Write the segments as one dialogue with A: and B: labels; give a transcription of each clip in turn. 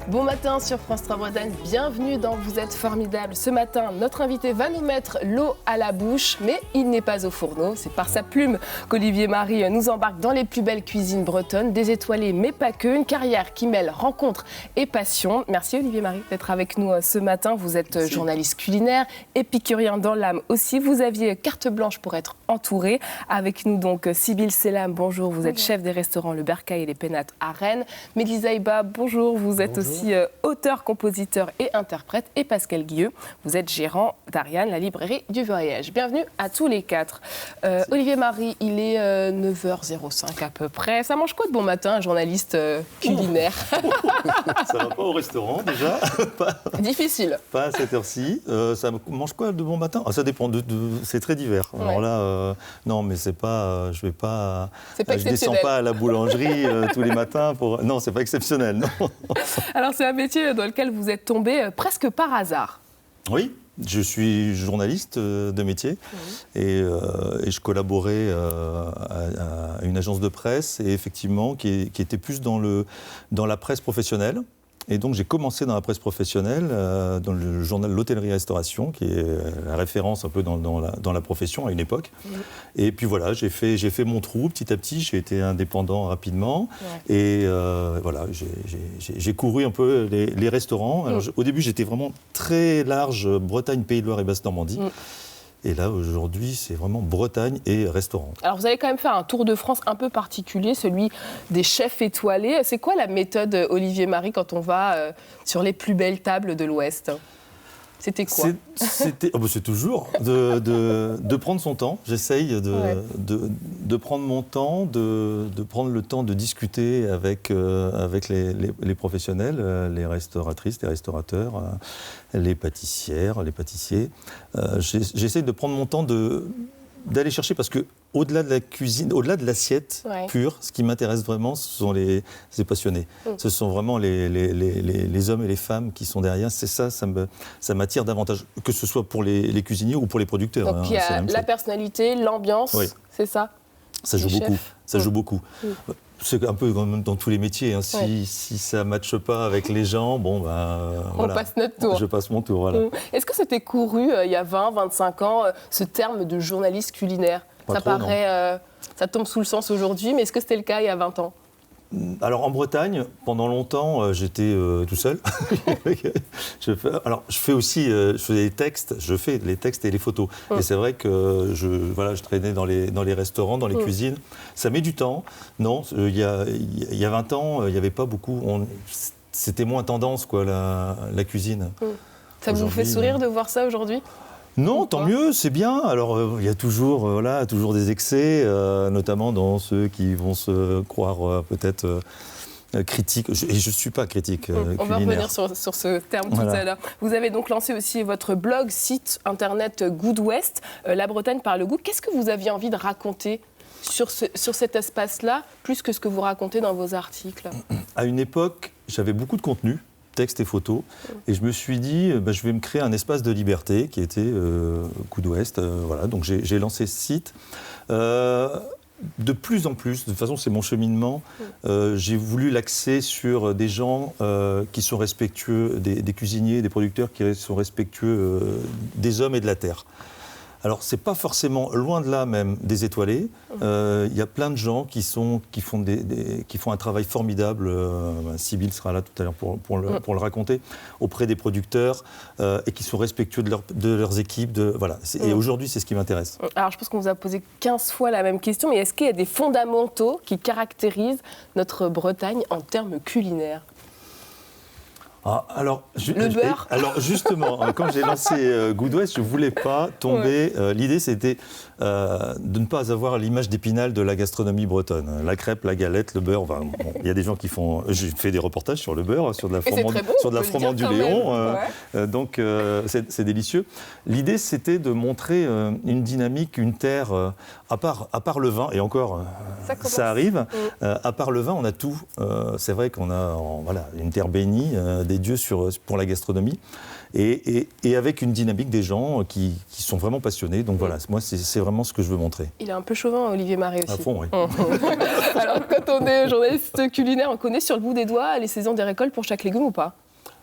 A: Bon matin sur France 3 Bretagne, bienvenue dans Vous êtes formidable. Ce matin, notre invité va nous mettre l'eau à la bouche, mais il n'est pas au fourneau. C'est par sa plume qu'Olivier Marie nous embarque dans les plus belles cuisines bretonnes, des étoilés mais pas que, une carrière qui mêle rencontre et passion. Merci Olivier Marie d'être avec nous ce matin. Vous êtes journaliste culinaire, épicurien dans l'âme aussi. Vous aviez carte blanche pour être entouré. Avec nous donc Sybille Selam, bonjour. Vous êtes chef des restaurants Le Bercail et les Pénates à Rennes. Mehdi Zaïba, bonjour. Vous êtes aussi auteur, compositeur et interprète, et Pascal Guilleux, vous êtes gérant d'Ariane, la librairie du voyage. Bienvenue à tous les quatre. Olivier Marie, il est 9h05 à peu près. Ça mange quoi de bon matin, un journaliste culinaire?
B: Ça va pas au restaurant déjà.
A: Difficile.
B: Pas à cette heure-ci. Ça mange quoi de bon matin? Ça dépend, c'est très divers.
A: Ouais.
B: Alors là, non, mais c'est pas, je vais pas,
A: c'est pas
B: je descends pas à la boulangerie tous les matins pour. Non, c'est pas exceptionnel. Non.
A: Alors c'est un métier dans lequel vous êtes tombé presque par hasard.
B: Oui. Je suis journaliste de métier et je collaborais à une agence de presse et effectivement qui était plus dans la presse professionnelle. Et donc j'ai commencé dans la presse professionnelle, dans le journal L'Hôtellerie-Restauration, qui est la référence un peu dans la profession à une époque. Et puis voilà, j'ai fait mon trou petit à petit, j'ai été indépendant rapidement. Ouais. Et voilà, j'ai couru un peu les restaurants. Alors, au début, j'étais vraiment très large, Bretagne, Pays de Loire et Basse-Normandie. Et là, aujourd'hui, c'est vraiment Bretagne et restaurant.
A: Alors, vous allez quand même faire un tour de France un peu particulier, celui des chefs étoilés. C'est quoi la méthode, Olivier Marie, quand on va sur les plus belles tables de l'Ouest ? C'était quoi ?
B: C'est toujours de prendre son temps. J'essaye de prendre mon temps, de prendre le temps de discuter avec les professionnels, les restauratrices, les restaurateurs, les pâtissières, les pâtissiers. J'essaye de prendre mon temps d'aller chercher, parce que au-delà de la cuisine, au-delà de l'assiette pure, ce qui m'intéresse vraiment, ce sont les passionnés. Ce sont vraiment les hommes et les femmes qui sont derrière. C'est ça m'attire davantage, que ce soit pour les cuisiniers ou pour les producteurs.
A: Donc il y a la personnalité, l'ambiance, c'est ça ?
B: Ça joue beaucoup. Ça joue beaucoup. C'est un peu comme dans tous les métiers. Hein. Si ça ne matche pas avec les gens, bon,
A: on passe notre tour.
B: Je passe mon tour, voilà.
A: Est-ce que c'était couru, il y a 20, 25 ans, ce terme de journaliste culinaire ? Ça tombe sous le sens aujourd'hui, mais est-ce que c'était le cas il y a 20 ans ?
B: Alors en Bretagne, pendant longtemps, j'étais tout seul. Je fais les textes, et les photos. Et c'est vrai que je traînais dans les restaurants, dans les cuisines. Ça met du temps. Non, il y a 20 ans, il n'y avait pas beaucoup. C'était moins tendance, quoi, la cuisine.
A: Ça vous fait sourire de voir ça aujourd'hui ?
B: Non, tant mieux, c'est bien. Alors, il y a toujours des excès, notamment dans ceux qui vont se croire peut-être critiques. Et je ne suis pas critique culinaire.
A: On va revenir sur ce terme tout à l'heure. Vous avez donc lancé aussi votre blog, site internet Good West, La Bretagne par le goût. Qu'est-ce que vous aviez envie de raconter sur cet espace-là, plus que ce que vous racontez dans vos articles ?
B: À une époque, j'avais beaucoup de contenu, texte et photos, et je me suis dit, je vais me créer un espace de liberté qui était Good West. Voilà, donc j'ai lancé ce site. De plus en plus, de toute façon c'est mon cheminement, j'ai voulu l'axer sur des gens qui sont respectueux, des cuisiniers, des producteurs qui sont respectueux des hommes et de la terre. Alors, c'est pas forcément, loin de là même, des étoilés. Il y a plein de gens qui font un travail formidable. Sybille sera là tout à l'heure pour le raconter, auprès des producteurs, et qui sont respectueux de leurs équipes. Et aujourd'hui, c'est ce qui m'intéresse.
A: Alors, je pense qu'on vous a posé 15 fois la même question, mais est-ce qu'il y a des fondamentaux qui caractérisent notre Bretagne en termes culinaires ?
B: Alors,
A: le beurre.
B: Alors justement, quand j'ai lancé Good West, je ne voulais pas tomber. L'idée, c'était de ne pas avoir l'image d'Épinal de la gastronomie bretonne. La crêpe, la galette, le beurre. Enfin, il y a des gens qui font. J'ai fait des reportages sur le beurre, sur de la froment du Léon. Donc, c'est délicieux. L'idée, c'était de montrer une dynamique, une terre. À part le vin, et encore, ça arrive. À part le vin, on a tout. C'est vrai qu'on a une terre bénie. Des dieux pour la gastronomie et avec une dynamique des gens qui sont vraiment passionnés. Donc voilà, moi, c'est vraiment ce que je veux montrer.
A: Il est un peu chauvin, Olivier Marie aussi.
B: À fond, oui.
A: Alors, quand on est journaliste culinaire, on connaît sur le bout des doigts les saisons des récoltes pour chaque légume ou pas ?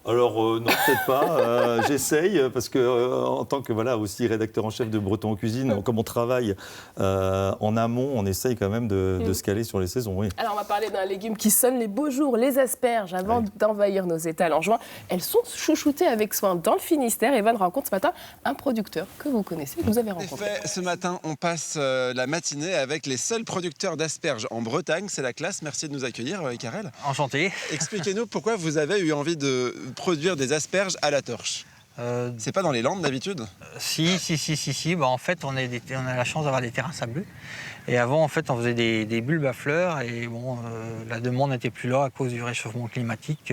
B: Alors non, peut-être pas. J'essaye parce que en tant que aussi rédacteur en chef de Breton en cuisine, comme on travaille en amont, on essaye quand même de se caler sur les saisons. Oui.
A: Alors on va parler d'un légume qui sonne les beaux jours, les asperges. Avant d'envahir nos étals en juin, elles sont chouchoutées avec soin dans le Finistère. Evan rencontre ce matin un producteur que vous connaissez, que vous avez rencontré.
C: En effet, ce matin, on passe la matinée avec les seuls producteurs d'asperges en Bretagne. C'est la classe. Merci de nous accueillir, Karel.
D: Enchanté.
C: Expliquez-nous pourquoi vous avez eu envie de produire des asperges à la torche. C'est pas dans les Landes d'habitude ?
D: Si. En fait, on a la chance d'avoir des terrains sableux. Et avant, en fait, on faisait des bulbes à fleurs. Et la demande n'était plus là à cause du réchauffement climatique.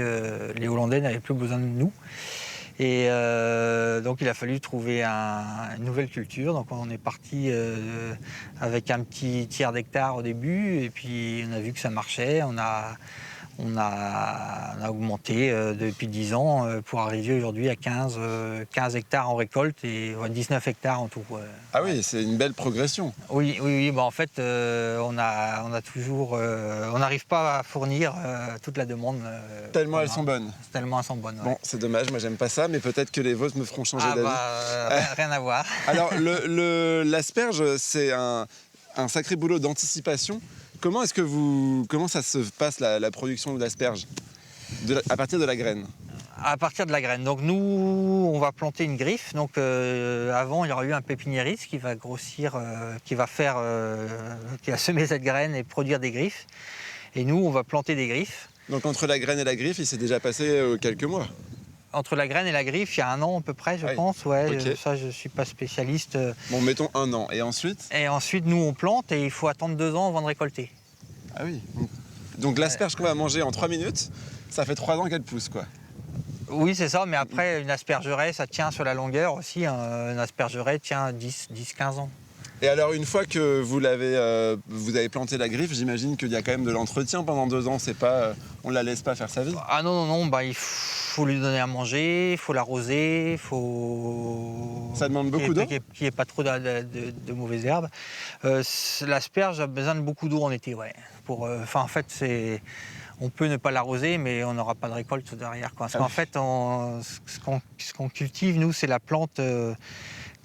D: Les Hollandais n'avaient plus besoin de nous. Et donc, il a fallu trouver une nouvelle culture. Donc, on est parti avec un petit tiers d'hectare au début. Et puis, on a vu que ça marchait. On a augmenté depuis 10 ans pour arriver aujourd'hui à 15 hectares en récolte et 19 hectares en tout.
C: Ah oui, c'est une belle progression.
D: Oui. En fait, on n'arrive pas à fournir toute la demande.
C: Tellement elles sont bonnes.
D: Tellement elles sont bonnes.
C: Bon, c'est dommage, moi j'aime pas ça, mais peut-être que les vôtres me feront changer d'avis.
D: Rien à voir.
C: Alors, l'asperge, c'est un sacré boulot d'anticipation. Comment ça se passe la production d'asperges à partir de la graine ?
D: À partir de la graine. Donc nous, on va planter une griffe. Donc avant, il y aura eu un pépiniériste qui va grossir, qui va semer cette graine et produire des griffes. Et nous, on va planter des griffes.
C: Donc entre la graine et la griffe, il s'est déjà passé quelques mois.
D: Entre la graine et la griffe, il y a 1 an à peu près, je pense. Ouais,
C: okay.
D: Ça, je ne suis pas spécialiste.
C: Bon, mettons 1 an. Et ensuite ?
D: Et ensuite, nous, on plante et il faut attendre 2 ans avant de récolter.
C: Ah oui. Donc l'asperge qu'on va manger en 3 minutes, ça fait 3 ans qu'elle pousse, quoi.
D: Oui, c'est ça. Mais après, une aspergeraie, ça tient sur la longueur aussi. Une aspergeraie tient 10-15 ans.
C: Et alors, une fois que vous avez planté la griffe, j'imagine qu'il y a quand même de l'entretien pendant 2 ans. C'est pas, on la laisse pas faire sa vie.
D: Ah non. Il faut lui donner à manger, il faut l'arroser,
C: Ça demande beaucoup d'eau.
D: Qu'il n'y ait pas trop de mauvaises herbes. L'asperge a besoin de beaucoup d'eau en été, ouais. En fait, on peut ne pas l'arroser, mais on n'aura pas de récolte derrière, quoi. Parce qu'en fait, ce qu'on cultive, nous, c'est la plante.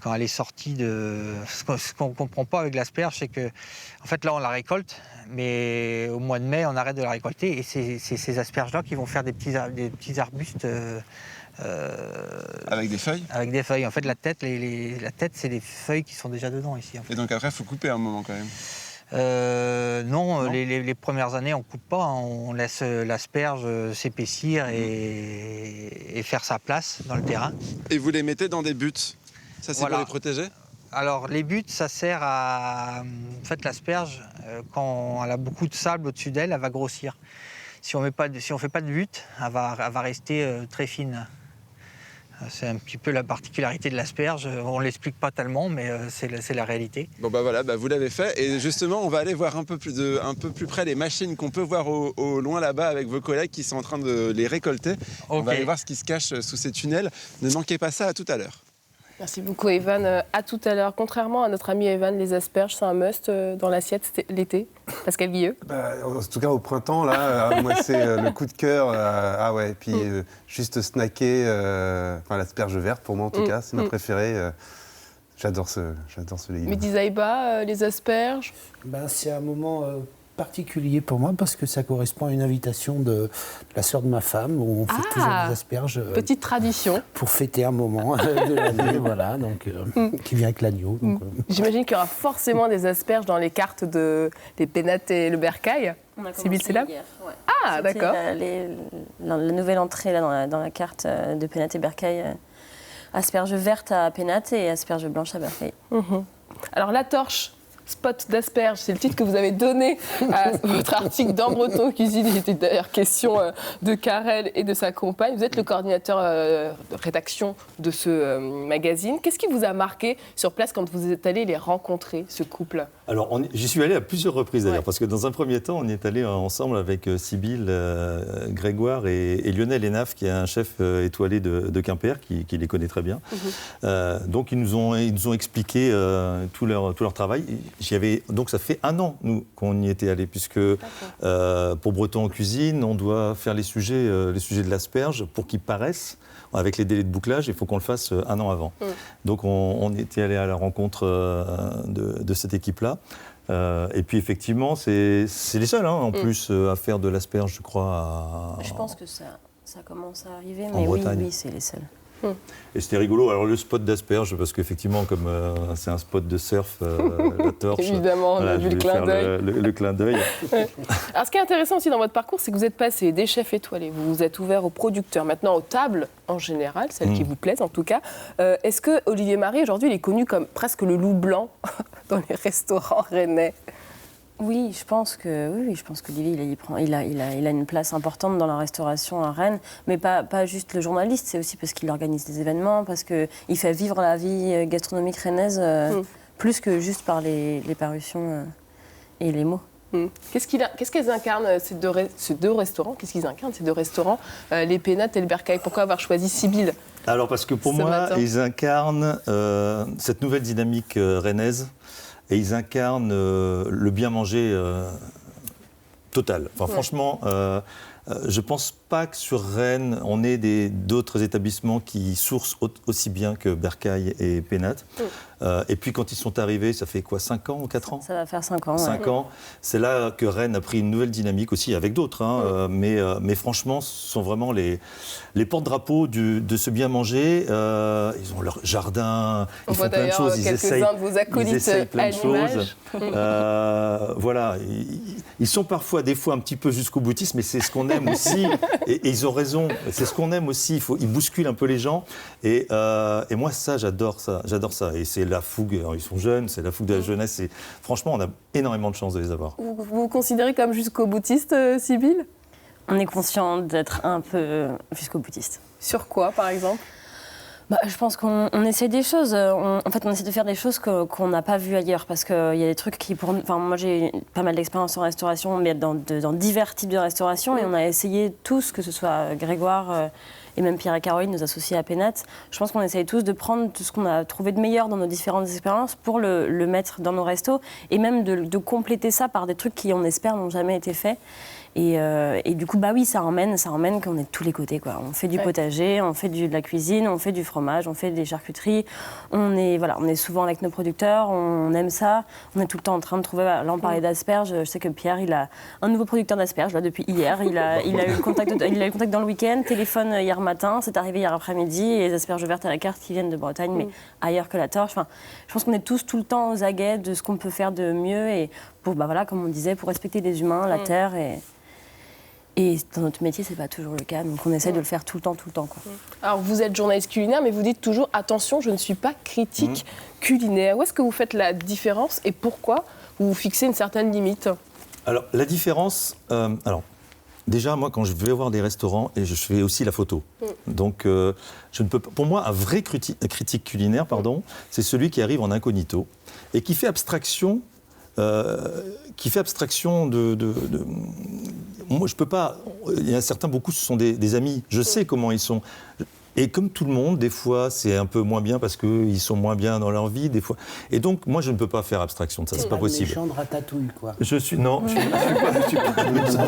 D: Quand elle est sortie ce qu'on ne comprend pas avec l'asperge, c'est que, en fait, là, on la récolte, mais au mois de mai, on arrête de la récolter. Et c'est ces asperges-là qui vont faire des petits arbustes.
C: Avec des feuilles ?
D: Avec des feuilles. En fait, la tête, c'est des feuilles qui sont déjà dedans ici. En fait.
C: Et donc après, il faut couper un moment quand même ?
D: Non. Les premières années, on ne coupe pas. On laisse l'asperge s'épaissir et faire sa place dans le terrain.
C: Et vous les mettez dans des buts ? Ça, c'est pour les protéger ?
D: Alors, les buts, ça sert à... En fait, l'asperge, quand elle a beaucoup de sable au-dessus d'elle, elle va grossir. Si on ne fait pas de but, elle va rester très fine. C'est un petit peu la particularité de l'asperge. On ne l'explique pas tellement, mais c'est la réalité.
C: Bon, voilà, vous l'avez fait. Et justement, on va aller voir un peu plus près les machines qu'on peut voir au loin là-bas avec vos collègues qui sont en train de les récolter. Okay. On va aller voir ce qui se cache sous ces tunnels. Ne manquez pas ça, à tout à l'heure.
A: Merci beaucoup, Evan. À tout à l'heure. Contrairement à notre ami Evan, les asperges, c'est un must dans l'assiette l'été. Pascal Guilleux.
E: En tout cas, au printemps, là, moi, c'est le coup de cœur. Et puis, juste snacker, l'asperge verte, pour moi, en tout cas, c'est ma préférée. J'adore ce légume.
A: Mehdi Zaïba, les asperges.
F: C'est un moment particulier pour moi parce que ça correspond à une invitation de la sœur de ma femme où on fait toujours des asperges.
A: Petite tradition.
F: Pour fêter un moment de l'année, voilà, donc qui vient avec l'agneau.
A: J'imagine qu'il y aura forcément des asperges dans les cartes des pénates et le bercail. Sybille, c'est là
G: hier, ouais.
A: Ah, d'accord.
G: La nouvelle entrée là, dans la carte de pénates et bercail. Asperges vertes à pénates et asperges blanches à bercail.
A: Alors, la torche. Spot d'asperges, c'est le titre que vous avez donné à votre article dans Breton Cuisine. Il était d'ailleurs question de Karel et de sa compagne. Vous êtes le coordinateur de rédaction de ce magazine. Qu'est-ce qui vous a marqué sur place quand vous êtes allé les rencontrer, ce couple ?
B: Alors, j'y suis allé à plusieurs reprises d'ailleurs, parce que dans un premier temps, on y est allé ensemble avec Sybille, Grégoire et Lionel Enaf, qui est un chef étoilé de Quimper, qui les connaît très bien. Donc, ils nous ont expliqué tout leur travail. Donc ça fait 1 an, nous, qu'on y était allés, puisque pour Breton en cuisine, on doit faire les sujets de l'asperge pour qu'ils paraissent. Avec les délais de bouclage, il faut qu'on le fasse 1 an avant. Donc on était allé à la rencontre de cette équipe-là. Et puis effectivement, c'est les seuls en plus à faire de l'asperge, je crois.
G: Je pense que ça commence à arriver,
B: en
G: mais
B: Bretagne.
G: oui, c'est les seuls.
B: Et c'était rigolo. Alors le spot d'asperge, parce qu'effectivement, comme c'est un spot de surf, la torche.
A: Évidemment, on a vu le clin d'œil.
B: Le clin d'œil.
A: Alors ce qui est intéressant aussi dans votre parcours, c'est que vous êtes passé des chefs étoilés, vous vous êtes ouvert aux producteurs, maintenant aux tables en général, celles qui vous plaisent en tout cas. Est-ce que Olivier Marie, aujourd'hui, il est connu comme presque le loup blanc dans les restaurants rennais ?
G: Oui, je pense qu'Olivier, il a une place importante dans la restauration à Rennes, mais pas juste le journaliste, c'est aussi parce qu'il organise des événements, parce qu'il fait vivre la vie gastronomique rennaise plus que juste par les parutions et les mots.
A: Qu'est-ce qu'elles incarnent, ces deux restaurants ? Qu'est-ce qu'ils incarnent, ces deux restaurants, les pénates et le bercail ? Pourquoi avoir choisi Sybille ?
B: Alors, parce que pour moi, ils incarnent cette nouvelle dynamique rennaise. Et ils incarnent le bien manger total. Enfin, franchement, je ne pense pas que sur Rennes, on ait d'autres établissements qui sourcent aussi bien que Bercail et Pénates. Et puis, quand ils sont arrivés, ça fait quoi, 5 ans ou 4 ans ?
G: Ça va faire 5 ans.
B: 5 ans. C'est là que Rennes a pris une nouvelle dynamique aussi, avec d'autres. Mais franchement, ce sont vraiment les porte-drapeaux de ce bien manger. Ils ont leur jardin, ils font plein de choses. Ils essayent plein de choses. Voilà. Ils sont parfois, des fois, un petit peu jusqu'au boutiste, mais c'est ce qu'on aime aussi. Et ils ont raison. C'est ce qu'on aime aussi. Ils bousculent un peu les gens. Et moi, ça, j'adore ça. J'adore ça. Et c'est la fougue. Alors, ils sont jeunes, c'est la fougue de la jeunesse. Et franchement, on a énormément de chance de les avoir.
A: Vous vous considérez comme jusqu'au boutiste, Sybille ?
G: On est conscient d'être un peu jusqu'au boutiste.
A: Sur quoi, par exemple ?
G: Je pense qu'on essaie des choses. On essaie de faire des choses qu'on n'a pas vues ailleurs. Parce qu'il y a des trucs qui... moi, j'ai pas mal d'expérience en restauration, mais dans divers types de restauration. Et on a essayé tous, que ce soit Grégoire et même Pierre et Caroline, nos associés à Pénates. Je pense qu'on essaye tous de prendre tout ce qu'on a trouvé de meilleur dans nos différentes expériences pour le mettre dans nos restos. Et même de compléter ça par des trucs qui, on espère, n'ont jamais été faits. Et du coup, oui, ça emmène qu'on est de tous les côtés, quoi. On fait du potager, on fait de la cuisine, on fait du fromage, on fait des charcuteries. On est souvent avec nos producteurs, on aime ça. On est tout le temps en train de trouver... Là, on parlait d'asperges. Je sais que Pierre, il a un nouveau producteur d'asperges, là, depuis hier. Il a eu le contact dans le week-end, téléphone hier matin, c'est arrivé hier après-midi, et les asperges vertes à la carte qui viennent de Bretagne, mais ailleurs que la torche. Enfin, je pense qu'on est tous tout le temps aux aguets de ce qu'on peut faire de mieux, et pour, comme on disait, pour respecter les humains, la terre, et dans notre métier, c'est pas toujours le cas, donc on essaie de le faire tout le temps, quoi.
A: Alors, vous êtes journaliste culinaire, mais vous dites toujours « Attention, je ne suis pas critique culinaire ». Où est-ce que vous faites la différence et pourquoi vous fixez une certaine limite ?
B: Alors, la différence... déjà, moi, quand je vais voir des restaurants, et je fais aussi la photo. Donc, je ne peux pas... Pour moi, un vrai critique culinaire, c'est celui qui arrive en incognito et qui fait abstraction... Moi, je peux pas... Il y en a certains, beaucoup, ce sont des amis. Je sais comment ils sont. Et comme tout le monde, des fois, c'est un peu moins bien parce qu'ils sont moins bien dans leur vie, des fois. Et donc, moi, je ne peux pas faire abstraction de ça, c'est pas possible.
F: méchant de Ratatouille, quoi.
B: Je suis pas le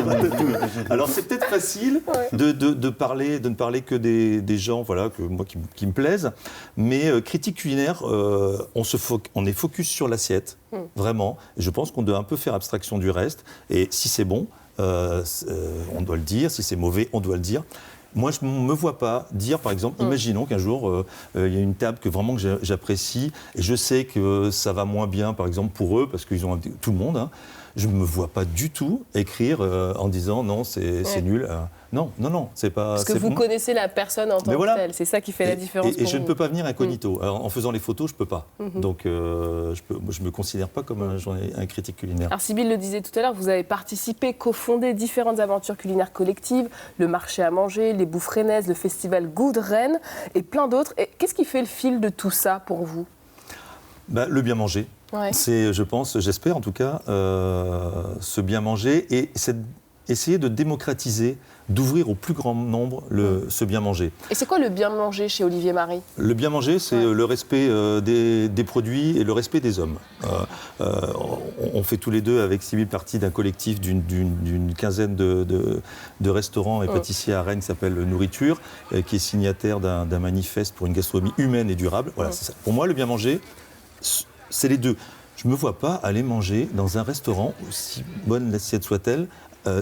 B: Ratatouille. Alors, c'est peut-être facile de ne parler que des gens, voilà, que moi, qui me plaisent. Mais critique culinaire, on est focus sur l'assiette, vraiment. Et je pense qu'on doit un peu faire abstraction du reste. Et si c'est bon, on doit le dire. Si c'est mauvais, on doit le dire. Moi, je ne me vois pas dire, par exemple, imaginons qu'un jour, il y a une table que vraiment j'apprécie et je sais que ça va moins bien, par exemple, pour eux, parce qu'ils ont tout le monde. Hein, je ne me vois pas du tout écrire en disant non, c'est nul. Non, c'est pas.
A: Parce que vous connaissez la personne en tant que telle. C'est ça qui fait la différence.
B: Et je ne peux pas venir incognito. Alors, en faisant les photos, je ne peux pas. Donc, je ne me considère pas comme un critique culinaire.
A: Alors, Sybille le disait tout à l'heure, vous avez participé, cofondé différentes aventures culinaires collectives, le marché à manger, les bouffes rennaises, le festival Goût de Rennes et plein d'autres. Et qu'est-ce qui fait le fil de tout ça pour vous ?
B: Le bien manger. Ouais. C'est, je pense, j'espère en tout cas, ce bien manger et essayer de démocratiser, d'ouvrir au plus grand nombre ce bien manger. Et
A: c'est quoi le bien manger chez Olivier Marie ?
B: Le bien manger, c'est le respect des produits et le respect des hommes. On fait tous les deux avec Sybille partie d'un collectif d'une quinzaine de restaurants et pâtissiers à Rennes qui s'appelle Nourriture, qui est signataire d'un manifeste pour une gastronomie humaine et durable. Voilà, c'est ça. Pour moi, le bien manger, c'est les deux. Je ne me vois pas aller manger dans un restaurant, aussi bonne l'assiette soit-elle,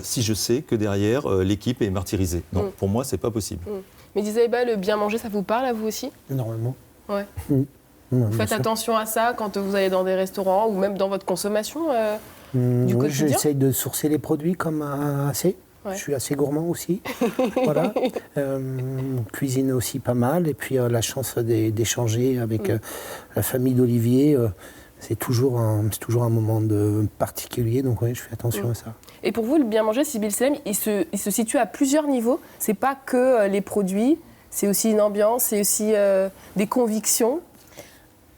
B: si je sais que derrière, l'équipe est martyrisée. Non, pour moi, ce n'est pas possible.
A: Mais Isabelle, le bien manger, ça vous parle à vous aussi ?
F: Énormément.
A: Ouais. Vous faites attention à ça quand vous allez dans des restaurants ou même dans votre consommation du quotidien ?
F: J'essaye de sourcer les produits comme assez. Ouais. Je suis assez gourmand aussi. Voilà. Cuisine aussi pas mal. Et puis la chance d'échanger avec la famille d'Olivier. C'est toujours un moment particulier, donc oui, je fais attention à ça.
A: Et pour vous, le bien manger, Sybille Selem, il se situe à plusieurs niveaux. C'est pas que les produits, c'est aussi une ambiance, c'est aussi des convictions.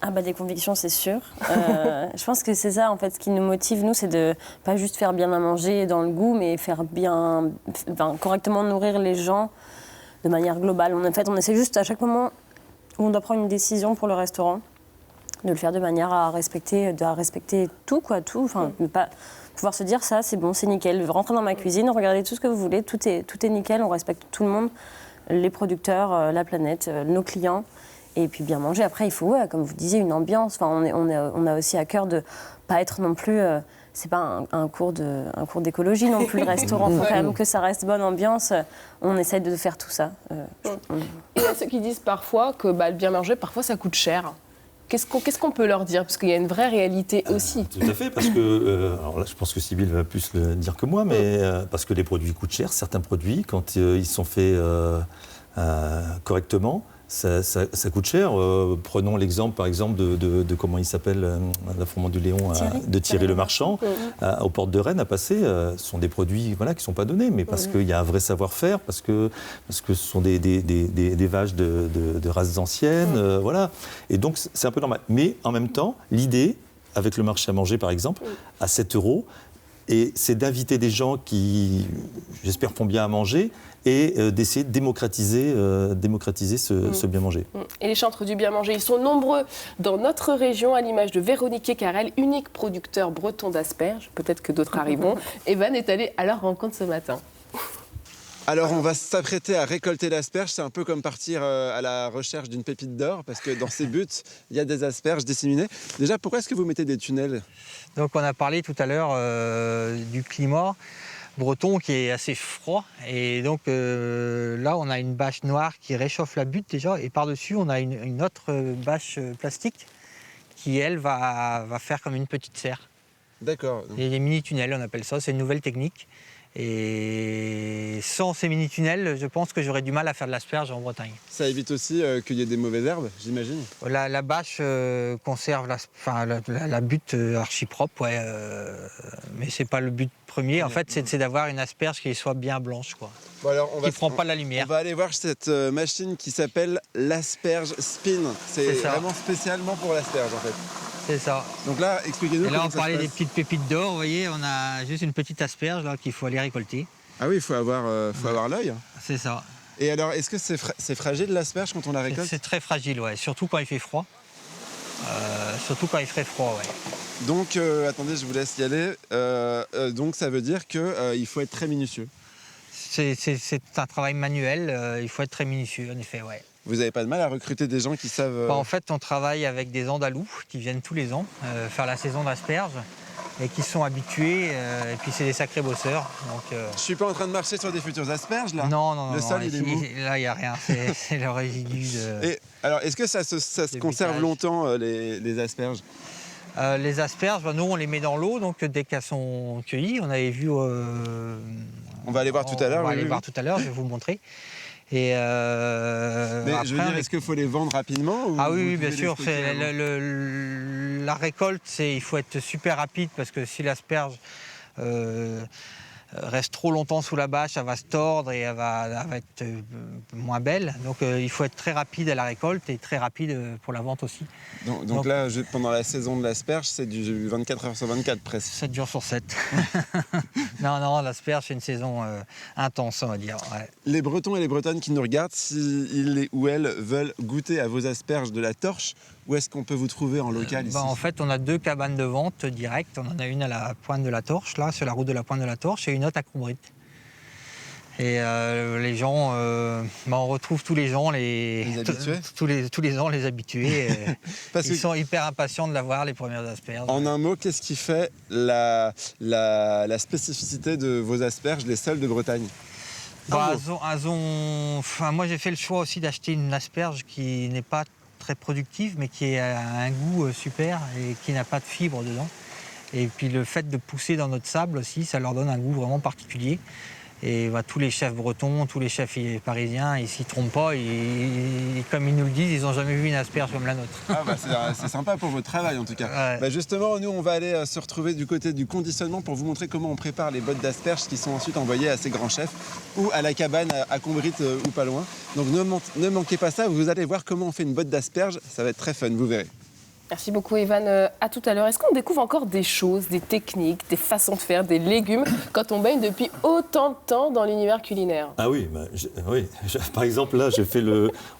G: Ah bah des convictions, c'est sûr. Je pense que c'est ça, en fait, ce qui nous motive, nous, c'est de pas juste faire bien à manger dans le goût, mais faire correctement nourrir les gens de manière globale. En fait, on essaie juste à chaque moment où on doit prendre une décision pour le restaurant, de le faire de manière à respecter tout, tout. Enfin, ne pas pouvoir se dire ça, c'est bon, c'est nickel. Rentrez dans ma cuisine, regardez tout ce que vous voulez, tout est nickel, on respecte tout le monde, les producteurs, la planète, nos clients. Et puis bien manger. Après, il faut, comme vous disiez, une ambiance. Enfin, on a aussi à cœur de pas être non plus. C'est pas un cours d'écologie non plus, le restaurant. Il faut quand même que ça reste bonne ambiance. On essaie de faire tout ça.
A: Et il y a ceux qui disent parfois que le bien manger, parfois, ça coûte cher. Qu'est-ce qu'on peut leur dire ? Parce qu'il y a une vraie réalité aussi.
B: Tout à fait, parce que, alors là, je pense que Sybille va plus le dire que moi, mais parce que les produits coûtent cher. Certains produits, quand ils sont faits correctement, ça coûte cher. Prenons l'exemple, par exemple, de comment il s'appelle, la Froment du Léon, de Thierry Le Marchand, aux portes de Rennes à passer. Ce sont des produits qui ne sont pas donnés, mais parce qu'il y a un vrai savoir-faire, parce que ce sont des vaches de races anciennes. Voilà. Et donc, c'est un peu normal. Mais en même temps, l'idée, avec le marché à manger, par exemple, à 7 €, et c'est d'inviter des gens qui, j'espère, font bien à manger et d'essayer de démocratiser ce bien manger.
A: Et les chantres du bien manger, ils sont nombreux dans notre région, à l'image de Véronique Carrel, unique producteur breton d'asperges. Peut-être que d'autres arriveront. Evan est allé à leur rencontre ce matin.
C: Alors, on va s'apprêter à récolter l'asperge. C'est un peu comme partir à la recherche d'une pépite d'or, parce que dans ces buts, il y a des asperges disséminées. Déjà, pourquoi est-ce que vous mettez des tunnels ?
D: Donc, on a parlé tout à l'heure du climat breton qui est assez froid. Et donc, là, on a une bâche noire qui réchauffe la butte déjà. Et par-dessus, on a une autre bâche plastique qui, elle, va faire comme une petite serre.
C: D'accord.
D: Et des mini-tunnels, on appelle ça. C'est une nouvelle technique. Et sans ces mini-tunnels, je pense que j'aurais du mal à faire de l'asperge en Bretagne.
C: Ça évite aussi qu'il y ait des mauvaises herbes, j'imagine.
D: La bâche conserve la butte archi propre, mais c'est pas le but premier. En fait, c'est d'avoir une asperge qui soit bien blanche, quoi.
C: Bon, alors,
D: qui ne prend pas la lumière.
C: On va aller voir cette machine qui s'appelle l'asperge spin. C'est vraiment spécialement pour l'asperge, en fait.
D: C'est ça.
C: Donc là, expliquez-nous.
D: Et là, on parlait des petites pépites d'or. Vous voyez, on a juste une petite asperge là qu'il faut aller récolter.
C: Ah oui, il faut avoir l'œil.
D: C'est ça.
C: Et alors, est-ce que c'est fragile l'asperge quand on la récolte?
D: C'est très fragile, ouais. Surtout quand il fait froid. Surtout quand il fait froid, ouais.
C: Donc, attendez, je vous laisse y aller. Donc, ça veut dire qu'il faut être très minutieux.
D: C'est un travail manuel, il faut être très minutieux, en effet, ouais.
C: Vous n'avez pas de mal à recruter des gens qui savent...
D: En fait, on travaille avec des Andalous qui viennent tous les ans faire la saison d'asperges et qui sont habitués, et puis c'est des sacrés bosseurs. Donc,
C: Je suis pas en train de marcher sur des futures asperges, là?
D: Non.
C: Le sol, il est mou.
D: Là, il n'y a rien, c'est le résidu de...
C: Et alors, est-ce que ça se conserve longtemps, les asperges?
D: Les asperges, nous, on les met dans l'eau, donc dès qu'elles sont cueillies, on avait vu...
C: On va aller voir tout à l'heure.
D: On va aller voir tout à l'heure, je vais vous montrer. Et
C: Mais
D: après,
C: je veux dire, est-ce qu'il faut les vendre rapidement ou
D: oui, bien sûr. La récolte, il faut être super rapide parce que si l'asperge reste trop longtemps sous la bâche, elle va se tordre et elle va être moins belle. Donc il faut être très rapide à la récolte et très rapide pour la vente aussi.
C: Donc là, pendant la saison de l'asperge, c'est du 24 heures sur 24 presque.
D: 7 jours sur 7. Non, l'asperge, c'est une saison intense, on va dire. Ouais.
C: Les Bretons et les Bretonnes qui nous regardent, s'ils ou elles veulent goûter à vos asperges de la Torche, où est-ce qu'on peut vous trouver en local ici?
D: En fait, on a 2 cabanes de vente directes. On en a une à la Pointe de la Torche, là, sur la route de la Pointe de la Torche, et une autre à Combrit. Et les gens, on retrouve tous les gens,
C: les habitués,
D: tous les ans les habitués. Ils sont hyper impatients de l'avoir, les premières asperges.
C: En un mot, qu'est-ce qui fait la spécificité de vos asperges, les seules de Bretagne?
D: Moi, j'ai fait le choix aussi d'acheter une asperge qui n'est pas très productive, mais qui a un goût super et qui n'a pas de fibres dedans. Et puis le fait de pousser dans notre sable aussi, ça leur donne un goût vraiment particulier. Et tous les chefs bretons, tous les chefs parisiens, ils s'y trompent pas. Et comme ils nous le disent, ils n'ont jamais vu une asperge comme la nôtre.
C: C'est sympa pour votre travail en tout cas.
D: Ouais.
C: Justement, nous on va aller se retrouver du côté du conditionnement pour vous montrer comment on prépare les bottes d'asperges qui sont ensuite envoyées à ces grands chefs ou à la cabane à Combrit ou pas loin. Donc ne manquez pas ça, vous allez voir comment on fait une botte d'asperges, ça va être très fun, vous verrez.
A: Merci beaucoup Evan, à tout à l'heure. Est-ce qu'on découvre encore des choses, des techniques, des façons de faire, des légumes quand on baigne depuis autant de temps dans l'univers culinaire?
B: Ah oui, par exemple là,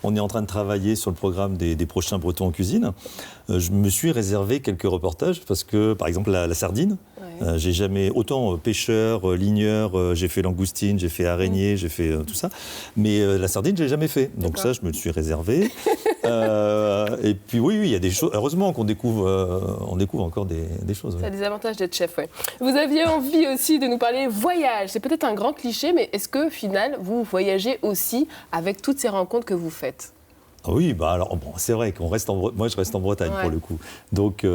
B: on est en train de travailler sur le programme des prochains Bretons en cuisine. Je me suis réservé quelques reportages parce que, par exemple, la sardine, j'ai jamais, autant pêcheur, ligneur, j'ai fait langoustine, j'ai fait araignée, j'ai fait tout ça, mais la sardine, j'ai jamais fait. Donc ça, je me le suis réservé. Et puis oui, il y a des choses. Heureusement qu'on découvre, on découvre encore des choses.
A: Ça a des avantages d'être chef, oui. Vous aviez envie aussi de nous parler voyage. C'est peut-être un grand cliché, mais est-ce que, au final, vous voyagez aussi avec toutes ces rencontres que vous faites?
B: Oui, alors c'est vrai qu'on reste moi je reste en Bretagne pour le coup. Donc,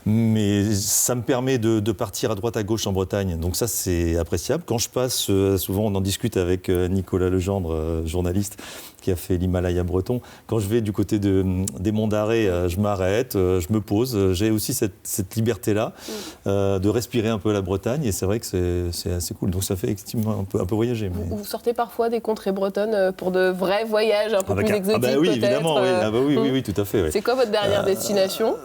B: mais ça me permet de partir à droite à gauche en Bretagne. Donc ça c'est appréciable. Quand je passe, souvent on en discute avec Nicolas Legendre, journaliste qui a fait l'Himalaya breton. Quand je vais du côté des Monts d'Arrée, je m'arrête, je me pose. J'ai aussi cette liberté-là de respirer un peu la Bretagne et c'est vrai que c'est assez cool. Donc ça fait effectivement un peu voyager. Mais...
A: Vous sortez parfois des contrées bretonnes pour de vrais voyages un peu plus exotiques?
B: Oui, évidemment, oui, tout à fait. Oui.
A: C'est quoi votre dernière destination?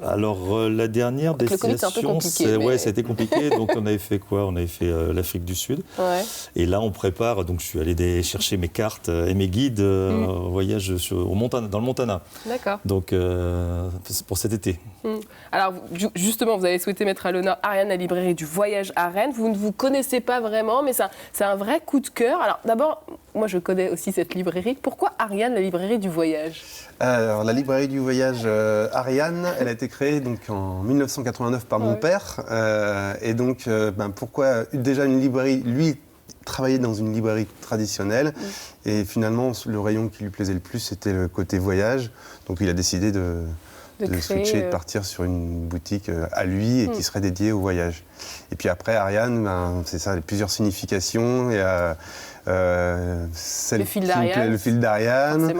B: Alors, la dernière destination,
A: le Covid, c'est un peu compliqué.
B: Ouais, ça a été compliqué. Donc, on avait fait quoi? On avait fait l'Afrique du Sud.
A: Ouais.
B: Et là, on prépare. Donc, je suis allé chercher mes cartes et mes guides voyage dans le Montana.
A: D'accord.
B: Donc, c'est pour cet été.
A: Alors, justement, vous avez souhaité mettre à l'honneur Ariane, la librairie du voyage à Rennes. Vous ne vous connaissez pas vraiment, mais c'est un vrai coup de cœur. Alors, d'abord, moi, je connais aussi cette librairie. Pourquoi Ariane, la librairie du voyage?
E: Alors, la librairie du voyage Ariane, elle a été créée donc, en 1989 par mon père. Et donc, pourquoi déjà une librairie? Lui travaillait dans une librairie traditionnelle. Et finalement, le rayon qui lui plaisait le plus, c'était le côté voyage. Donc, il a décidé de switcher, de partir sur une boutique à lui et qui serait dédiée au voyage. Et puis après, Ariane, c'est ça, plusieurs significations. Il y a
A: le fil d'Ariane.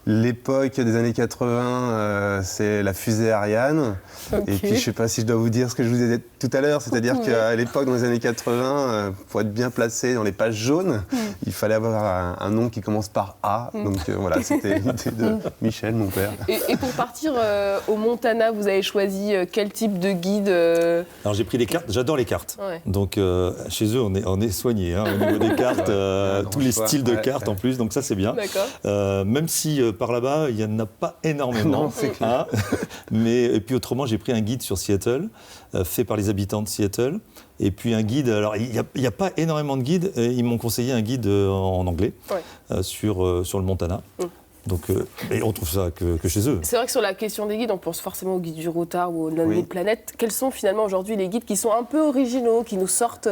E: L'époque des années 80, c'est la fusée Ariane. Okay. Et puis, je ne sais pas si je dois vous dire ce que je vous disais tout à l'heure, c'est-à-dire qu'à l'époque, dans les années 80, pour être bien placé dans les pages jaunes, il fallait avoir un nom qui commence par A. Donc voilà, c'était l'idée de Michel, mon père.
A: Et pour partir au Montana, vous avez choisi quel type de guide?
B: Alors, j'ai pris les cartes. J'adore les cartes.
A: Ouais.
B: Donc, chez eux, on est soigné au niveau des cartes, tous les styles de cartes en plus, donc ça, c'est bien.
A: D'accord.
B: Même si par là-bas, il n'y en a pas énormément.
E: Non, c'est clair.
B: Et puis autrement, j'ai pris un guide sur Seattle, fait par les habitants de Seattle. Et puis un guide, alors il n'y a pas énormément de guides, ils m'ont conseillé un guide en anglais sur le Montana. Donc, et on trouve ça que chez eux.
A: C'est vrai que sur la question des guides, on pense forcément au guide du routard ou au Lonely Planet. Quels sont finalement aujourd'hui les guides qui sont un peu originaux, qui nous sortent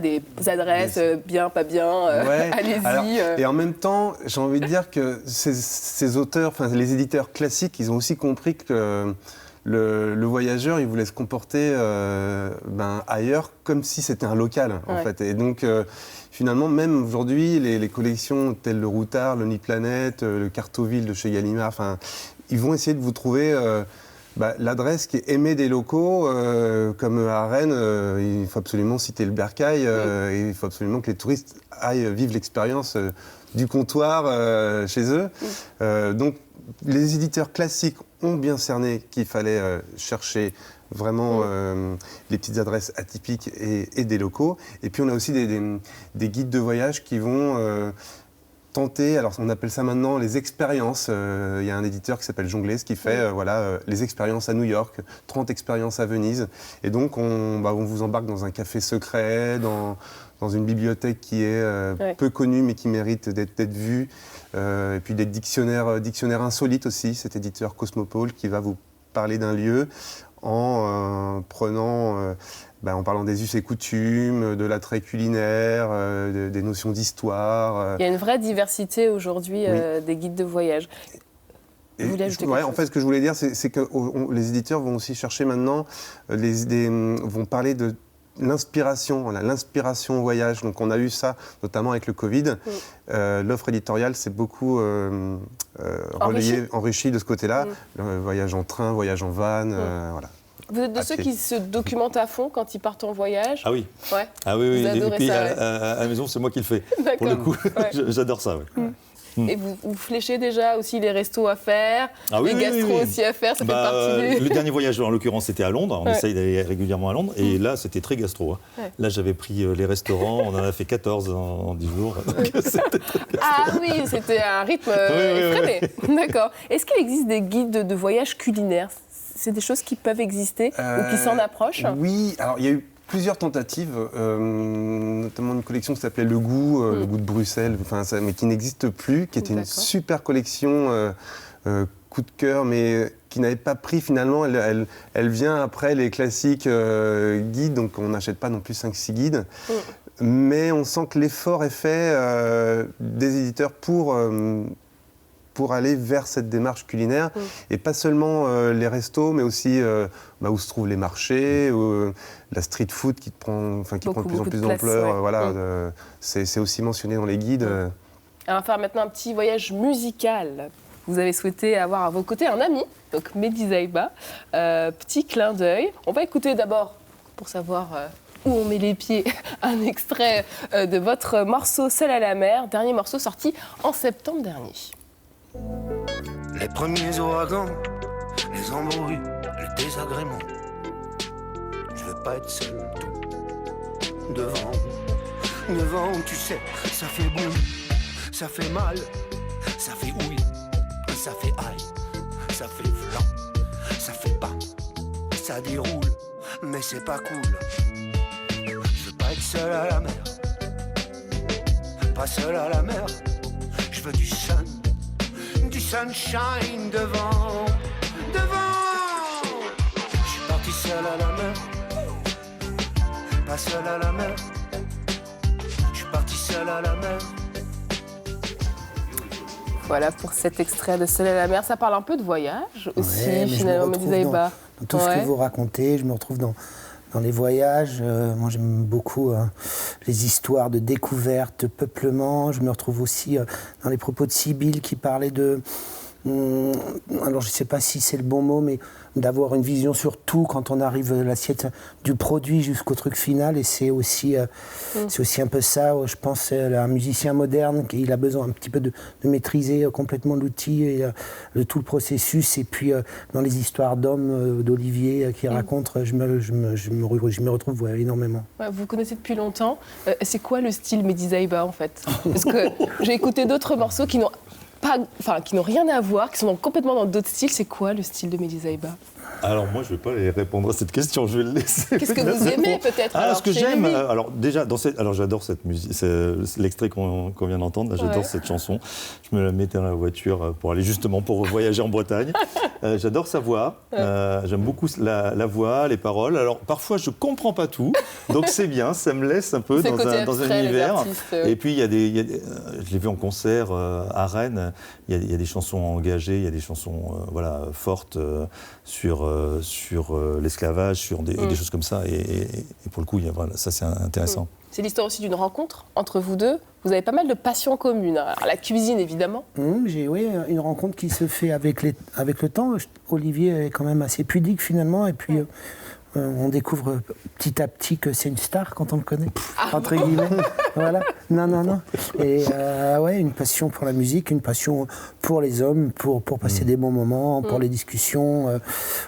A: des adresses bien, pas bien, allez-y.
E: Alors, et en même temps, j'ai envie de dire que ces auteurs, les éditeurs classiques, ils ont aussi compris que le voyageur, il voulait se comporter ailleurs comme si c'était un local, en fait. Et donc, finalement, même aujourd'hui, les collections telles le Routard, le Lonely Planet, le Cartoville de chez Gallimard, ils vont essayer de vous trouver l'adresse qui est aimée des locaux. Comme à Rennes, il faut absolument citer le Bercail, et il faut absolument que les touristes aillent vivre l'expérience du comptoir chez eux. Donc, les éditeurs classiques ont bien cerné qu'il fallait chercher vraiment les petites adresses atypiques et des locaux. Et puis on a aussi des guides de voyage qui vont tenter, alors on appelle ça maintenant les expériences. Il y a un éditeur qui s'appelle Jongles qui fait les expériences à New York, 30 expériences à Venise. Et donc on vous embarque dans un café secret, dans une bibliothèque qui est peu connue mais qui mérite d'être vue. Et puis des dictionnaires insolites aussi, cet éditeur Cosmopole qui va vous parler d'un lieu en parlant des us et coutumes, de l'attrait culinaire, des notions d'histoire.
A: Il y a une vraie diversité aujourd'hui des guides de voyage.
E: En fait, ce que je voulais dire, c'est que les éditeurs vont aussi chercher maintenant, vont parler de l'inspiration, l'inspiration voyage. Donc on a eu ça notamment avec le Covid. L'offre éditoriale s'est beaucoup enrichie de ce côté-là. Voyage en train, voyage en van, voilà.
A: Vous êtes de ceux qui se documentent à fond quand ils partent en voyage?
B: Ah oui.
A: Ouais.
B: Ah oui.
A: Vous adorez
B: et puis
A: ça,
B: à la maison, c'est moi qui le fais. Pour le coup, j'adore ça.
A: Et vous fléchez déjà aussi les restos à faire, les gastros aussi à faire, ça fait partie des...
B: Le dernier voyage, en l'occurrence, c'était à Londres. On essaye d'aller régulièrement à Londres. Et là, c'était très gastro. Là, j'avais pris les restaurants. On en a fait 14 en 10 jours. Donc, c'était très gastro.
A: Ah oui, c'était un rythme effréné. D'accord. Est-ce qu'il existe des guides de voyage culinaires? C'est des choses qui peuvent exister ou qui s'en approchent?
E: Oui, alors il y a eu plusieurs tentatives, notamment une collection qui s'appelait Le Goût, Le Goût de Bruxelles, mais qui n'existe plus, qui était une super collection coup de cœur, mais qui n'avait pas pris finalement. Elle vient après les classiques guides, donc on n'achète pas non plus 5-6 guides. Mais on sent que l'effort est fait des éditeurs pour aller vers cette démarche culinaire, et pas seulement les restos, mais aussi où se trouvent les marchés, la street food qui prend de plus en plus d'ampleur. C'est aussi mentionné dans les guides.
A: Alors, on va faire maintenant un petit voyage musical. Vous avez souhaité avoir à vos côtés un ami, donc Mehdi Zaiba. Petit clin d'œil. On va écouter d'abord, pour savoir où on met les pieds, un extrait de votre morceau Seul à la mer, dernier morceau sorti en septembre dernier.
H: Les premiers ouragans, les embrouilles, les désagréments. Je veux pas être seul tout devant, tu sais, ça fait boum, ça fait mal, ça fait ouïe, ça fait aïe, ça fait flan, ça fait pas, ça déroule, mais c'est pas cool. Je veux pas être seul à la mer, pas seul à la mer, je veux du sunshine devant. Je suis parti seul à la mer, pas seul à la mer. Je suis parti seul à la mer.
A: Voilà pour cet extrait de Seul à la mer. Ça parle un peu de voyage aussi,
F: finalement,
A: Mehdi Zaiba.
F: Dans tout ce que vous racontez, je me retrouve dans les voyages. Moi, j'aime beaucoup les histoires de découverte, de peuplement. Je me retrouve aussi dans les propos de Sybille qui parlait de alors je ne sais pas si c'est le bon mot, mais d'avoir une vision sur tout quand on arrive à l'assiette du produit jusqu'au truc final. Et c'est aussi un peu ça, je pense, un musicien moderne, il a besoin un petit peu de maîtriser complètement l'outil et tout le processus. Et puis dans les histoires d'hommes d'Olivier qui raconte, je me retrouve énormément.
A: Ouais, vous connaissez depuis longtemps. C'est quoi le style Mehdi Zaiba en fait? Parce que j'ai écouté d'autres morceaux qui n'ont rien à voir, qui sont complètement dans d'autres styles. C'est quoi le style de Mehdi Zaiba?
B: Alors moi, je ne vais pas les répondre à cette question, je vais le laisser.
A: Qu'est-ce que vous aimez peut-être?
B: Ce que j'aime, alors déjà, j'adore cette musique, c'est l'extrait qu'on vient d'entendre, j'adore cette chanson. Je me la mettais dans la voiture pour aller justement pour voyager en Bretagne. J'adore sa voix, j'aime beaucoup la voix, les paroles. Alors parfois, je ne comprends pas tout, donc c'est bien, ça me laisse un peu dans un univers. Et puis, je l'ai vu en concert à Rennes, il y a des chansons engagées, il y a des chansons fortes sur l'esclavage, sur des choses comme ça. Et pour le coup, ça c'est intéressant.
A: C'est l'histoire aussi d'une rencontre entre vous deux. Vous avez pas mal de passions communes. Alors, la cuisine, évidemment.
F: J'ai une rencontre qui se fait avec le temps. Olivier est quand même assez pudique finalement. Et puis on découvre petit à petit que c'est une star quand on le connaît, entre guillemets. Voilà. Non. Et une passion pour la musique, une passion pour les hommes, pour passer des bons moments, pour les discussions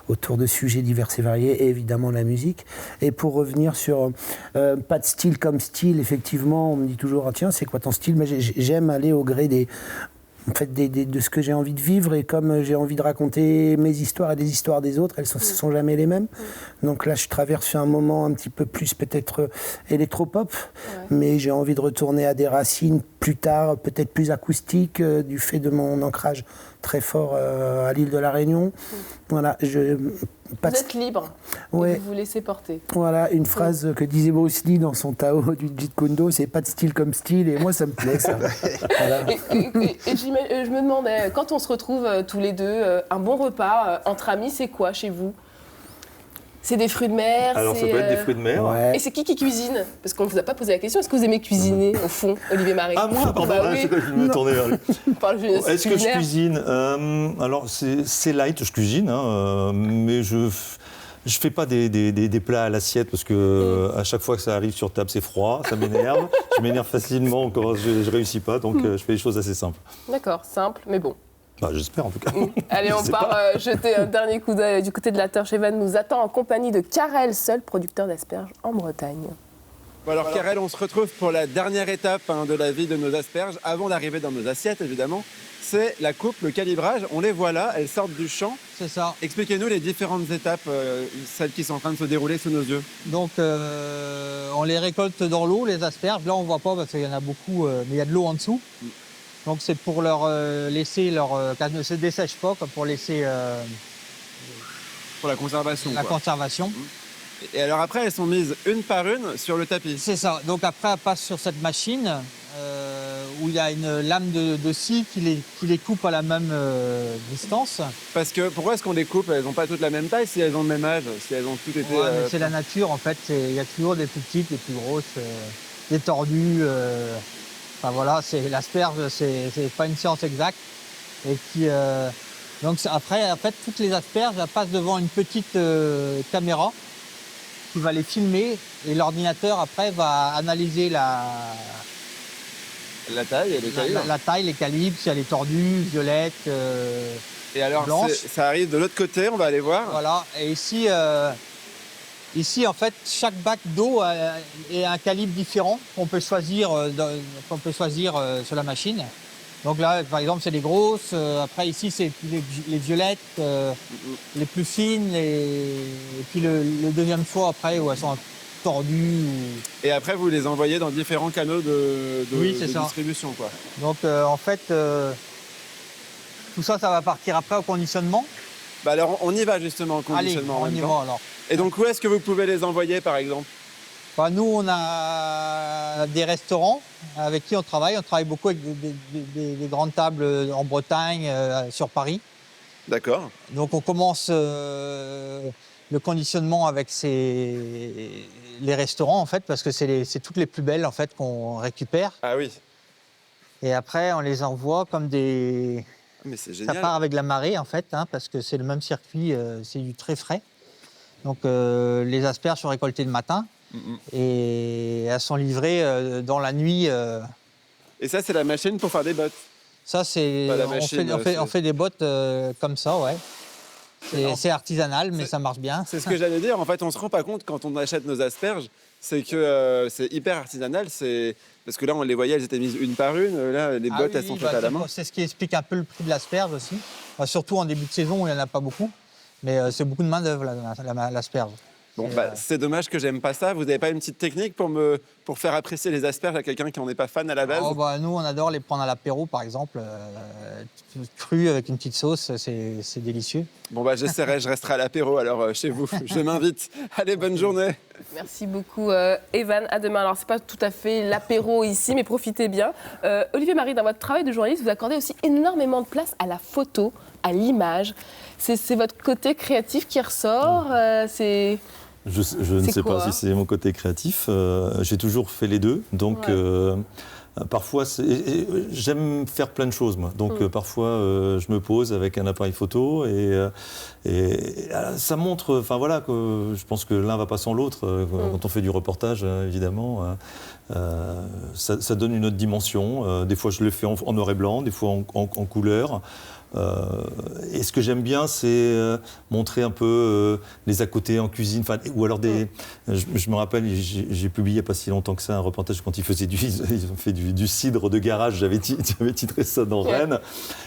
F: autour de sujets divers et variés, et évidemment la musique. Et pour revenir sur pas de style comme style, effectivement, on me dit toujours tiens, c'est quoi ton style? Mais j'aime aller au gré de ce que j'ai envie de vivre, et comme j'ai envie de raconter mes histoires et des histoires des autres, elles ne sont jamais les mêmes. Donc là, je traverse un moment un petit peu plus peut-être électropop, mais j'ai envie de retourner à des racines plus tard, peut-être plus acoustiques, du fait de mon ancrage très fort à l'île de la Réunion. Voilà,
A: vous êtes libre, et vous vous laissez porter.
F: Voilà, une phrase que disait Bruce Lee dans son Tao du Jeet Kune Do, c'est pas de style comme style, et moi ça me plaît ça. Voilà.
A: Et je me demandais, quand on se retrouve tous les deux, un bon repas entre amis, c'est quoi chez vous? C'est des fruits de mer?
B: Alors ça peut être des fruits de mer.
A: Et c'est qui cuisine? Parce qu'on ne vous a pas posé la question. Est-ce que vous aimez cuisiner, au fond, Olivier Marie?
B: Ah, moi, pardon, c'est quoi, je vais me tourner vers lui. Est-ce que je cuisine? Alors c'est light, je cuisine, mais je fais pas des plats à l'assiette parce que à chaque fois que ça arrive sur table, c'est froid, ça m'énerve. Je m'énerve facilement quand je réussis pas, donc je fais des choses assez simples.
A: D'accord, simple, mais bon.
B: J'espère en tout cas.
A: Allez, on part jeter un dernier coup d'œil du côté de la Torchevan. Nous attend en compagnie de Karel, seul producteur d'asperges en Bretagne.
C: Bon alors Karel, on se retrouve pour la dernière étape de la vie de nos asperges, avant d'arriver dans nos assiettes évidemment. C'est la coupe, le calibrage. On les voit là, elles sortent du champ.
D: C'est ça.
C: Expliquez-nous les différentes étapes, celles qui sont en train de se dérouler sous nos yeux.
D: Donc on les récolte dans l'eau, les asperges. Là on ne voit pas parce qu'il y en a beaucoup, mais il y a de l'eau en dessous. Donc c'est pour leur laisser qu'elles ne se dessèchent pas, comme pour laisser
C: pour la conservation.
D: Conservation.
C: Et alors après, elles sont mises une par une sur le tapis.
D: C'est ça. Donc après, elles passent sur cette machine où il y a une lame de scie qui les coupe à la même distance.
C: Parce que pourquoi est-ce qu'on les coupe? Elles n'ont pas toutes la même taille si elles ont le même âge, si elles ont toutes été.
D: C'est la nature en fait. Il y a toujours des plus petites, des plus grosses, des tordues. Enfin voilà, l'asperge, c'est pas une science exacte. Et puis donc après, en fait, toutes les asperges elles passent devant une petite caméra qui va les filmer, et l'ordinateur après va analyser la
C: taille et les calibres.
D: La taille, les calibres, si elle est tordue, violette,
C: et alors
D: blanche.
C: Ça arrive de l'autre côté, on va aller voir.
D: Voilà, et ici en fait, chaque bac d'eau a un calibre différent qu'on peut choisir sur la machine. Donc là, par exemple, c'est les grosses. Après, ici, c'est les violettes, les plus fines. Et puis le deuxième choix, après, où elles sont tordues.
C: Et après, vous les envoyez dans différents canaux de distribution, quoi.
D: Donc, en fait, tout ça, ça va partir après au conditionnement.
C: Alors, on y va justement au conditionnement.
D: Allez, on y va alors.
C: Et donc, où est-ce que vous pouvez les envoyer, par exemple?
D: Nous, on a des restaurants avec qui on travaille. On travaille beaucoup avec des grandes tables en Bretagne, sur Paris.
C: D'accord.
D: Donc, on commence le conditionnement avec les restaurants, en fait, parce que c'est toutes les plus belles, en fait, qu'on récupère.
C: Ah oui.
D: Et après, on les envoie comme des
C: Mais c'est
D: Ça
C: génial.
D: part avec la marée, en fait, parce que c'est le même circuit, c'est du très frais. Donc, les asperges sont récoltées le matin et elles sont livrées dans la nuit.
C: Et ça, c'est la machine pour faire des bottes.
D: Ça, c'est...
C: Pas la
D: On
C: machine,
D: fait des bottes comme ça, ouais. C'est artisanal, mais ça marche bien.
C: C'est ce que j'allais dire. En fait, on se rend pas compte quand on achète nos asperges, c'est que c'est hyper artisanal. Parce que là, on les voyait, elles étaient mises une par une. Là, les bottes, elles sont faites à la main.
D: C'est ce qui explique un peu le prix de l'asperge aussi. Surtout en début de saison où il n'y en a pas beaucoup. Mais c'est beaucoup de main-d'œuvre, l'asperge.
C: Bon, c'est dommage que j'aime pas ça. Vous n'avez pas une petite technique pour faire apprécier les asperges à quelqu'un qui n'en est pas fan à la base?
D: Nous, on adore les prendre à l'apéro, par exemple. Cru avec une petite sauce, c'est délicieux.
C: Bon, j'essaierai, je resterai à l'apéro alors chez vous. Je m'invite. Allez, bonne journée.
A: Merci beaucoup, Evan. À demain. Alors, c'est pas tout à fait l'apéro ici, mais profitez bien. Olivier Marie, dans votre travail de journaliste, vous accordez aussi énormément de place à la photo, à l'image. C'est votre côté créatif qui ressort.
B: Je ne sais pas si c'est mon côté créatif. J'ai toujours fait les deux. Donc, parfois, j'aime faire plein de choses, moi. Donc, parfois, je me pose avec un appareil photo et ça montre, enfin voilà, que je pense que l'un va pas sans l'autre. Quand on fait du reportage, évidemment, ça donne une autre dimension. Des fois, je le fais en noir et blanc, des fois en couleur. Et ce que j'aime bien, c'est montrer un peu les à côté en cuisine, ou alors je me rappelle, j'ai publié il n'y a pas si longtemps que ça un reportage quand ils ont fait du cidre de garage. J'avais titré ça dans Rennes,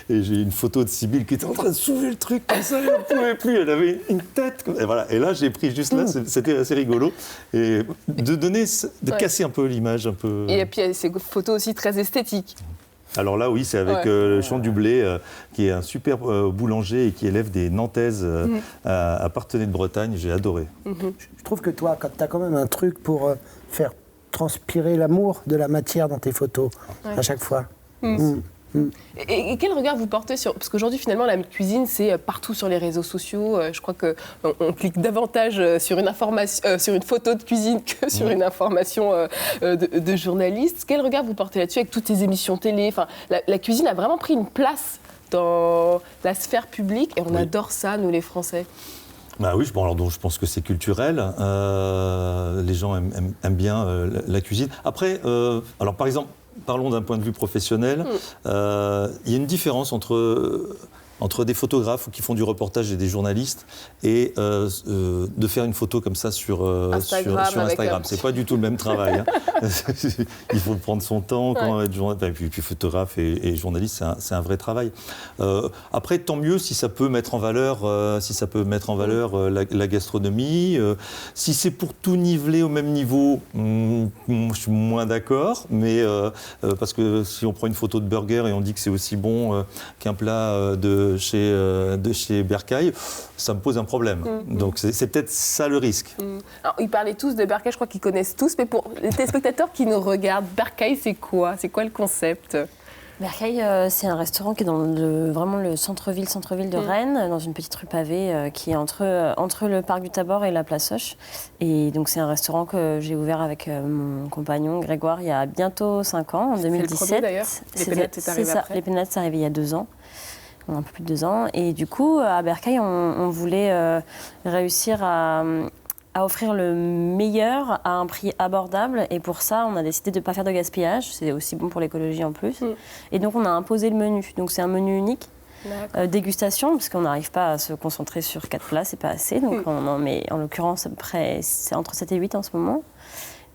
B: et j'ai une photo de Sybille qui était en train de soulever le truc comme ça, elle n'en pouvait plus, elle avait une tête. Et voilà. Et là, j'ai pris juste là, c'était assez rigolo, et de casser un peu l'image, un peu.
A: Et puis il y a ces photos aussi très esthétiques.
B: Alors là, oui, c'est avec le Champ du Blé, qui est un super boulanger et qui élève des Nantaises à Parthenay de Bretagne. J'ai adoré.
F: Je trouve que toi, quand tu as quand même un truc pour faire transpirer l'amour de la matière dans tes photos, à chaque fois.
A: Et quel regard vous portez sur... Parce qu'aujourd'hui, finalement, la cuisine, c'est partout sur les réseaux sociaux. Je crois qu'on clique davantage sur une photo de cuisine que sur une information de journaliste. Quel regard vous portez là-dessus avec toutes ces émissions télé? Enfin, la cuisine a vraiment pris une place dans la sphère publique et on adore ça, nous, les Français.
B: Bah oui, donc je pense que c'est culturel. Les gens aiment bien la cuisine. Après, alors par exemple, parlons d'un point de vue professionnel. Il y a une différence entre des photographes qui font du reportage et des journalistes et de faire une photo comme ça sur Instagram. C'est pas du tout le même travail. Il faut prendre son temps quand être journaliste. Puis photographe et journaliste, c'est un vrai travail. Après, tant mieux si ça peut mettre en valeur, la gastronomie. Si c'est pour tout niveler au même niveau, je suis moins d'accord. Mais parce que si on prend une photo de burger et on dit que c'est aussi bon qu'un plat de chez Bercail, ça me pose un problème. Donc c'est peut-être ça le risque.
A: Alors, ils parlaient tous de Bercail, je crois qu'ils connaissent tous, mais pour les téléspectateurs qui nous regardent, Bercail, c'est quoi? C'est quoi le concept?
G: Bercail, c'est un restaurant qui est dans vraiment le centre-ville de Rennes, dans une petite rue pavée qui est entre le parc du Tabor et la place Hoche. Et donc c'est un restaurant que j'ai ouvert avec mon compagnon Grégoire il y a bientôt 5 ans, en 2017.
A: C'est le premier d'ailleurs. Les Pénates, c'est arrivé après.
G: Les Pénates, c'est arrivé il y a 2 ans. Un peu plus de 2 ans. Et du coup, à Bercail, on voulait réussir à offrir le meilleur à un prix abordable. Et pour ça, on a décidé de ne pas faire de gaspillage. C'est aussi bon pour l'écologie en plus. Et donc, on a imposé le menu. Donc, c'est un menu unique. Dégustation, parce qu'on n'arrive pas à se concentrer sur 4 plats, c'est pas assez. Donc, on en met, en l'occurrence, à peu près, c'est entre 7 et 8 en ce moment.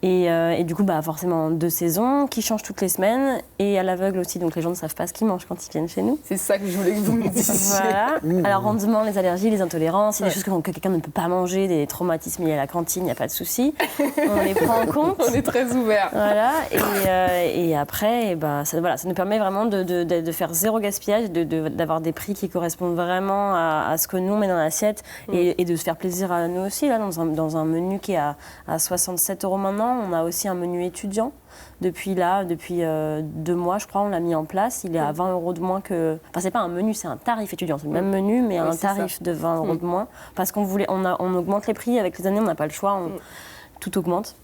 G: Et du coup, forcément, 2 saisons qui changent toutes les semaines et à l'aveugle aussi. Donc les gens ne savent pas ce qu'ils mangent quand ils viennent chez nous.
A: C'est ça que je voulais que vous me disiez.
G: Voilà. Alors on demande les allergies, les intolérances, des choses que quelqu'un ne peut pas manger, des traumatismes liés à la cantine, il n'y a pas de souci. On les prend en compte.
A: On est très ouverts.
G: Voilà. Et après, ça nous permet vraiment de faire zéro gaspillage, d'avoir des prix qui correspondent vraiment à ce que nous on met dans l'assiette et de se faire plaisir à nous aussi. Là, dans un menu qui est à 67 € maintenant. On a aussi un menu étudiant. Depuis 2 mois, je crois, on l'a mis en place. Il est à 20 € de moins que... Enfin, c'est pas un menu, c'est un tarif étudiant. C'est le même menu, mais un tarif de 20 € de moins. Parce qu'on augmente les prix. Avec les années, on n'a pas le choix. Tout augmente.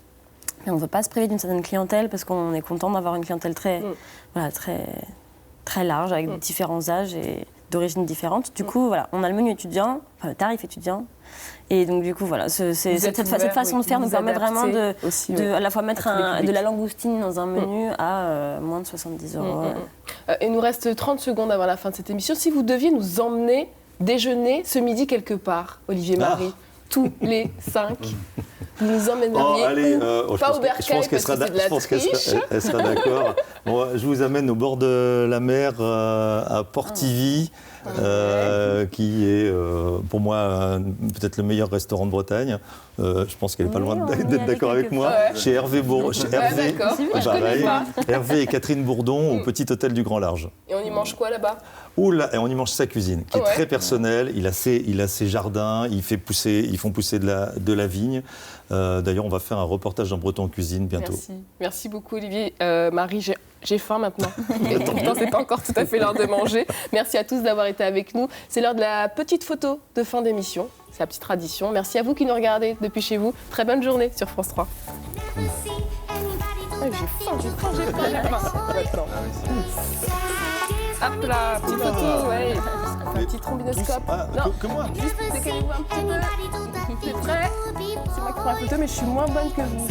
G: Mais on ne veut pas se priver d'une certaine clientèle parce qu'on est content d'avoir une clientèle très très large avec différents âges et d'origines différentes. Du coup, voilà, on a le menu étudiant, enfin, le tarif étudiant. Et donc, du coup, voilà, cette façon de faire nous permet vraiment à la fois mettre de la langoustine dans un menu à moins de 70 €.
A: Il nous reste 30 secondes avant la fin de cette émission. Si vous deviez nous emmener déjeuner ce midi quelque part, Olivier Marie, tous les 5, vous nous emmèneriez pas au Bercail parce que c'est de la triche.
B: Elle sera d'accord. Bon, je vous amène au bord de la mer à Portivy. Qui est pour moi peut-être le meilleur restaurant de Bretagne. Je pense qu'elle n'est pas loin d'être d'accord avec moi. Chez Hervé Hervé et Catherine Bourdon au Petit Hôtel du Grand Large.
A: Et on y mange quoi là-bas ?
B: Et on y mange sa cuisine, qui est très personnelle. Il a ses jardins, ils font pousser de la vigne. D'ailleurs, on va faire un reportage en Breton en cuisine bientôt.
A: Merci beaucoup Olivier. Marie, j'ai faim maintenant. Et pourtant, c'est pas encore tout à fait l'heure de manger. Merci à tous d'avoir été avec nous. C'est l'heure de la petite photo de fin d'émission. C'est la petite tradition. Merci à vous qui nous regardez depuis chez vous. Très bonne journée sur France 3. J'ai faim. Hop là, petite photo, ouais. Un petit trombinoscope. Non, juste décalez-vous un petit peu. C'est prêt. C'est moi qui prends la photo, mais je suis moins bonne que vous.